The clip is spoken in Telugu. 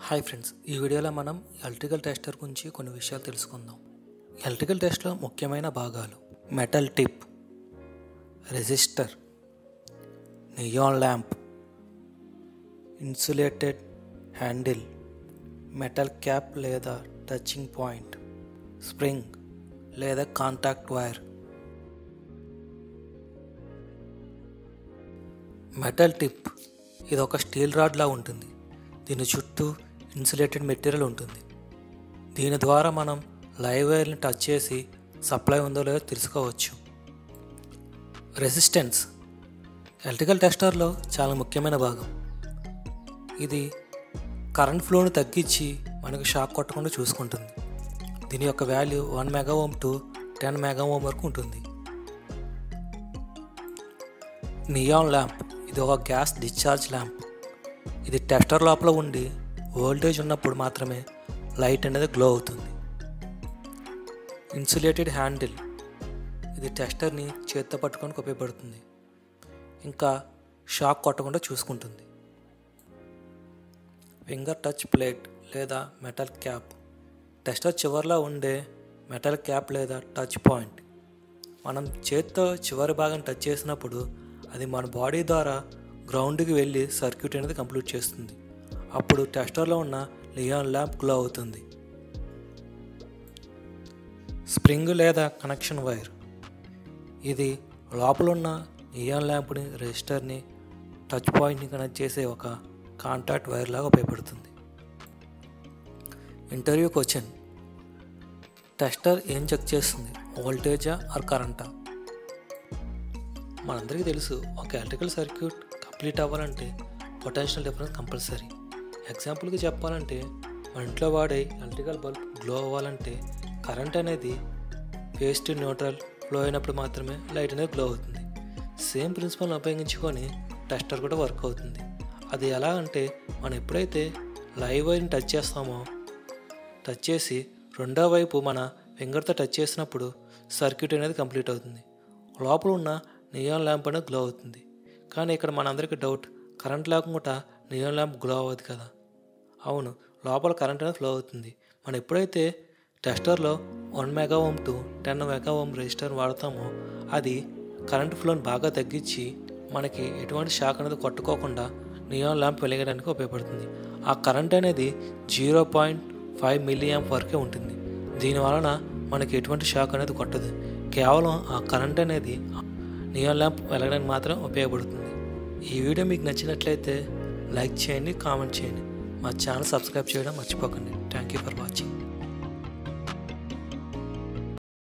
హాయ్ ఫ్రెండ్స్, ఈ వీడియోలో మనం ఎలక్ట్రికల్ టెస్టర్ గురించి కొన్ని విషయాలు తెలుసుకుందాం. ఎలక్ట్రికల్ టెస్ట్లో ముఖ్యమైన భాగాలు: metal tip, resistor, neon lamp, insulated handle, metal cap లేదా టచింగ్ పాయింట్, స్ప్రింగ్ లేదా కాంటాక్ట్ వైర్. మెటల్ టిప్ ఇది ఒక స్టీల్ రాడ్లా ఉంటుంది. దీని చుట్టూ ఇన్సులేటెడ్ మెటీరియల్ ఉంటుంది. దీని ద్వారా మనం లైవ్ వైర్ని టచ్ చేసి సప్లై ఉందో లేదో తెలుసుకోవచ్చు. రెసిస్టెన్స్ ఎలక్ట్రికల్ టెస్టర్లో చాలా ముఖ్యమైన భాగం. ఇది కరెంట్ ఫ్లోని తగ్గించి మనకు షాక్ కొట్టకుండా చూసుకుంటుంది. దీని యొక్క value 1 mega ohm to 10 mega ఓం వరకు ఉంటుంది. నియాన్ ల్యాంప్ ఇది ఒక గ్యాస్ డిశ్చార్జ్ ల్యాంప్. ఇది టెస్టర్ లోపల ఉండి వోల్టేజ్ ఉన్నప్పుడు మాత్రమే లైట్ అనేది గ్లో అవుతుంది. ఇన్సులేటెడ్ హ్యాండిల్ ఇది టెస్టర్ని చేత్తో పట్టుకోవడానికి ఉపయోగపడుతుంది, ఇంకా షాక్ కొట్టకుండా చూసుకుంటుంది. ఫింగర్ టచ్ ప్లేట్ లేదా మెటల్ క్యాప్ టెస్టర్ చివరిలో ఉండే మెటల్ క్యాప్ లేదా టచ్ పాయింట్. మనం చేత్తో చివరి భాగం టచ్ చేసినప్పుడు అది మన బాడీ ద్వారా గ్రౌండ్కి వెళ్ళి సర్క్యూట్ అనేది కంప్లీట్ చేస్తుంది. అప్పుడు టెస్టర్లో ఉన్న నియాన్ ల్యాంప్ గ్లో అవుతుంది. స్ప్రింగ్ లేదా కనెక్షన్ వైర్ ఇది లోపల ఉన్న నియాన్ ల్యాంప్ని రెసిస్టర్ని టచ్ పాయింట్ని కనెక్ట్ చేసే ఒక కాంటాక్ట్ వైర్ లాగా ఉపయోగపడుతుంది. ఇంటర్వ్యూ క్వశ్చన్: టెస్టర్ ఏం చెక్ చేస్తుంది, వోల్టేజా ఆర్ కరెంటా? మనందరికీ తెలుసు, ఒక ఎలక్ట్రికల్ సర్క్యూట్ కంప్లీట్ అవ్వాలంటే పొటెన్షియల్ డిఫరెన్స్ కంపల్సరీ. ఎగ్జాంపుల్కి చెప్పాలంటే మన ఇంట్లో వాడే ఎలక్ట్రికల్ బల్బ్ గ్లో అవ్వాలంటే కరెంట్ అనేది ఫేస్ టు న్యూట్రల్ ఫ్లో అయినప్పుడు మాత్రమే లైట్ అనేది గ్లో అవుతుంది. సేమ్ ప్రిన్సిపల్ని ఉపయోగించుకొని టెస్టర్ కూడా వర్క్ అవుతుంది. అది ఎలా అంటే, మనం ఎప్పుడైతే లైవ్ వైర్ని టచ్ చేస్తామో, టచ్ చేసి రెండో వైపు మన ఫింగర్తో టచ్ చేసినప్పుడు సర్క్యూట్ అనేది కంప్లీట్ అవుతుంది. లోపల ఉన్న నియాన్ ల్యాంప్ అనేది గ్లో అవుతుంది. కానీ ఇక్కడ మనందరికీ డౌట్, కరెంట్ లేకుండా నియాన్ ల్యాంప్ గ్లో అవ్వదు కదా? అవును, లోపల కరెంట్ అనేది ఫ్లో అవుతుంది. మనం ఎప్పుడైతే టెస్టర్లో 1 mega ohm to 10 mega ohm resistor వాడతామో అది కరెంట్ ఫ్లోని బాగా తగ్గించి మనకి ఎటువంటి షాక్ అనేది కొట్టుకోకుండా నియాన్ ల్యాంప్ వెలిగడానికి ఉపయోగపడుతుంది. ఆ కరెంట్ అనేది 0.5 మిల్లీ యాంప్ వరకే ఉంటుంది. దీనివలన మనకి ఎటువంటి షాక్ అనేది కొట్టదు. కేవలం ఆ కరెంట్ అనేది నియాన్ ల్యాంప్ వెలగడానికి మాత్రం ఉపయోగపడుతుంది. ఈ వీడియో మీకు నచ్చినట్లయితే లైక్ చేయండి, కామెంట్ చేయండి. మా ఛానల్ సబ్స్క్రైబ్ చేయడం మర్చిపోకండి. Thank you for watching.